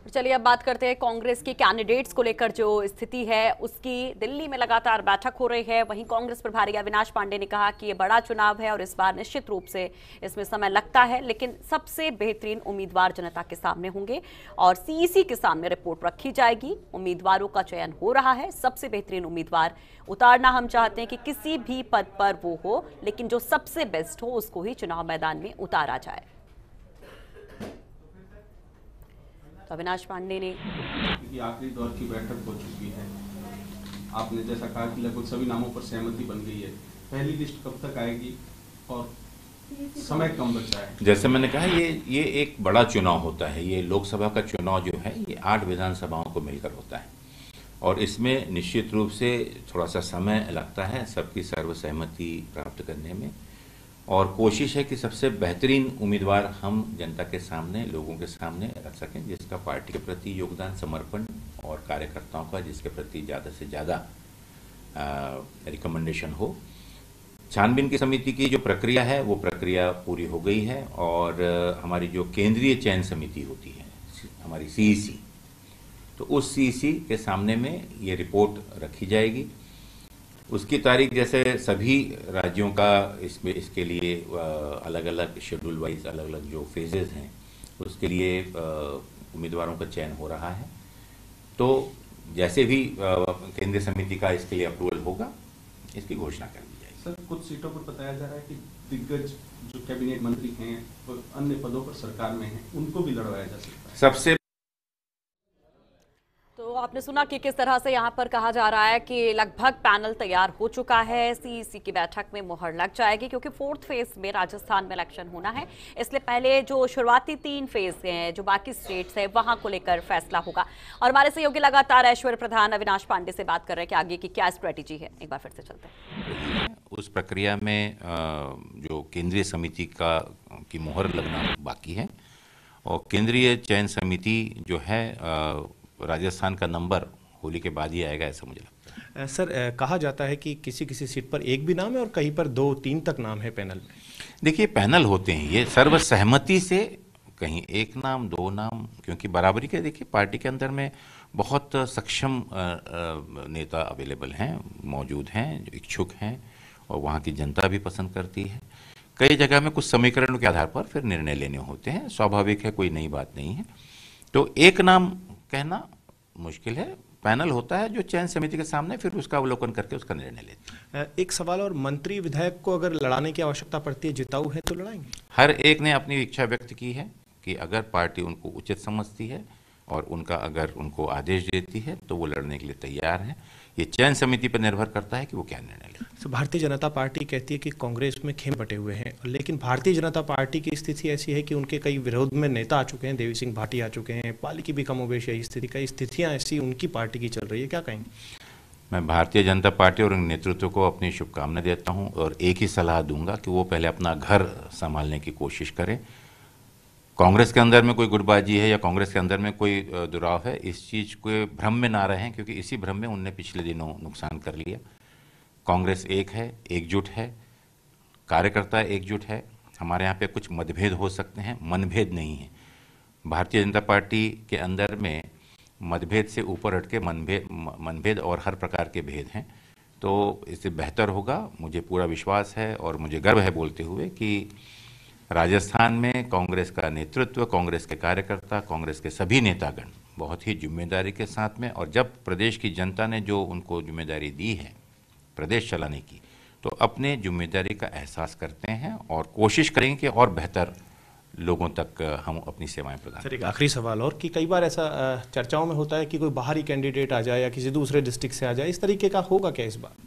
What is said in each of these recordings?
चलिए अब बात करते हैं कांग्रेस के कैंडिडेट्स को लेकर जो स्थिति है उसकी। दिल्ली में लगातार बैठक हो रही है। वहीं कांग्रेस प्रभारी अविनाश पांडे ने कहा कि ये बड़ा चुनाव है और इस बार निश्चित रूप से इसमें समय लगता है, लेकिन सबसे बेहतरीन उम्मीदवार जनता के सामने होंगे और सीईसी के सामने रिपोर्ट रखी जाएगी। उम्मीदवारों का चयन हो रहा है। सबसे बेहतरीन उम्मीदवार उतारना हम चाहते हैं कि किसी भी पद पर वो हो, लेकिन जो सबसे बेस्ट हो उसको ही चुनाव मैदान में उतारा जाए। तो अविनाश पांडे ने आखिरी दौर की बैठक हो चुकी है। आपने जैसा कहा कि लगभग सभी नामों पर सहमति बन गई है। पहली लिस्ट कब तक आएगी और समय कम बचा है? जैसे मैंने कहा, ये एक बड़ा चुनाव होता है। ये लोकसभा का चुनाव जो है ये 8 विधानसभाओं को मिलकर होता है और इसमें निश्चित रूप से थोड़ा सा समय लगता है सबकी सर्वसहमति प्राप्त करने में। और कोशिश है कि सबसे बेहतरीन उम्मीदवार हम जनता के सामने, लोगों के सामने रख सकें, जिसका पार्टी के प्रति योगदान, समर्पण और कार्यकर्ताओं का जिसके प्रति ज़्यादा से ज़्यादा रिकमेंडेशन हो। छानबीन की समिति की जो प्रक्रिया है वो प्रक्रिया पूरी हो गई है और हमारी जो केंद्रीय चयन समिति होती है, हमारी सीईसी, तो उस सीईसी के सामने में ये रिपोर्ट रखी जाएगी। उसकी तारीख जैसे सभी राज्यों का इसके लिए अलग अलग शेड्यूल वाइज अलग अलग जो फेजेस हैं उसके लिए उम्मीदवारों का चयन हो रहा है। तो जैसे भी केंद्रीय समिति का इसके लिए अप्रूवल होगा, इसकी घोषणा कर दी जाएगी। सर, कुछ सीटों पर बताया जा रहा है कि दिग्गज जो कैबिनेट मंत्री हैं और अन्य पदों पर सरकार में हैं, उनको भी लड़वाया जा सकता है। सबसे तो आपने सुना कि किस तरह से यहाँ पर कहा जा रहा है कि लगभग पैनल तैयार हो चुका है। सीईसी की बैठक में मुहर लग जाएगी क्योंकि 4th फेज में राजस्थान में इलेक्शन होना है। इसलिए पहले जो शुरुआती 3 फेज हैं, जो बाकी स्टेट्स हैं, वहां को लेकर फैसला होगा। और हमारे सहयोगी लगातार ऐश्वर्य प्रधान अविनाश पांडे से बात कर रहे हैं कि आगे की क्या स्ट्रेटेजी है। एक बार फिर से चलते हैं। उस प्रक्रिया में जो केंद्रीय समिति की मुहर लगना बाकी है और केंद्रीय चयन समिति जो है राजस्थान का नंबर होली के बाद ही आएगा, ऐसा मुझे लगता है। सर, कहा जाता है कि किसी किसी सीट पर एक भी नाम है और कहीं पर 2-3 तक नाम है पैनल में। देखिए, पैनल होते हैं ये सर्वसहमति से, कहीं एक नाम 2 नाम, क्योंकि बराबरी के देखिए पार्टी के अंदर में बहुत सक्षम नेता अवेलेबल हैं, मौजूद हैं, जो इच्छुक हैं और वहाँ की जनता भी पसंद करती है। कई जगह में कुछ समीकरणों के आधार पर फिर निर्णय लेने होते हैं, स्वाभाविक है, कोई नई बात नहीं है। तो एक नाम कहना मुश्किल है। पैनल होता है जो चयन समिति के सामने फिर उसका अवलोकन करके उसका निर्णय लेते हैं। एक सवाल और, मंत्री विधायक को अगर लड़ाने की आवश्यकता पड़ती है, जिताऊ है तो लड़ाएंगे? हर एक ने अपनी इच्छा व्यक्त की है कि अगर पार्टी उनको उचित समझती है और उनका अगर उनको आदेश देती है तो वो लड़ने के लिए तैयार है। ये चयन समिति पर निर्भर करता है कि वो क्या निर्णय ले। तो भारतीय जनता पार्टी कहती है कि कांग्रेस में खेम बटे हुए हैं, लेकिन भारतीय जनता पार्टी की स्थिति ऐसी है कि उनके कई विरोध में नेता आ चुके हैं, देवी सिंह भाटी आ चुके हैं, पाली की भी कमोबेश यही स्थिति, कई स्थितियां ऐसी उनकी पार्टी की चल रही है, क्या कहेंगे? मैं भारतीय जनता पार्टी और नेतृत्व को अपनी शुभकामनाएं देता हूं और एक ही सलाह दूंगा कि वो पहले अपना घर संभालने की कोशिश करें। कांग्रेस के अंदर में कोई गुटबाजी है या कांग्रेस के अंदर में कोई दुराव है, इस चीज़ को भ्रम में ना रहें, क्योंकि इसी भ्रम में उनने पिछले दिनों नुकसान कर लिया। कांग्रेस एक है, एकजुट है, कार्यकर्ता एकजुट है। हमारे यहाँ पे कुछ मतभेद हो सकते हैं, मनभेद नहीं है। भारतीय जनता पार्टी के अंदर में मतभेद से ऊपर हटके मनभेद और हर प्रकार के भेद हैं। तो इससे बेहतर होगा, मुझे पूरा विश्वास है और मुझे गर्व है बोलते हुए कि राजस्थान में कांग्रेस का नेतृत्व, कांग्रेस के कार्यकर्ता, कांग्रेस के सभी नेतागण बहुत ही जिम्मेदारी के साथ में, और जब प्रदेश की जनता ने जो उनको जिम्मेदारी दी है प्रदेश चलाने की, तो अपने जिम्मेदारी का एहसास करते हैं और कोशिश करेंगे कि और बेहतर लोगों तक हम अपनी सेवाएं प्रदान करें। सर, एक आखिरी सवाल और, कि कई बार ऐसा चर्चाओं में होता है कि कोई बाहरी कैंडिडेट आ जाए या किसी दूसरे डिस्ट्रिक्ट से आ जाए, इस तरीके का होगा क्या इस बार?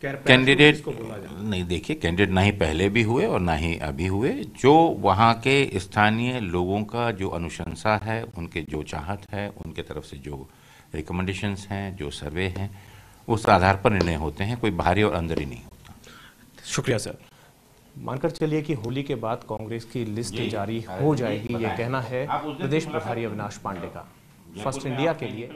कैंडिडेट नहीं, देखिए, कैंडिडेट ना ही पहले भी हुए और ना ही अभी हुए। जो वहाँ के स्थानीय लोगों का जो अनुशंसा है, उनके जो चाहत है, उनके तरफ से जो रिकमेंडेशंस हैं, जो सर्वे हैं, उस आधार पर निर्णय होते हैं। कोई बाहरी और अंदर ही नहीं होता। शुक्रिया सर। मानकर चलिए कि होली के बाद कांग्रेस की लिस्ट जारी हो जाएगी, ये कहना है प्रदेश प्रभारी अविनाश पांडे का। फर्स्ट इंडिया के लिए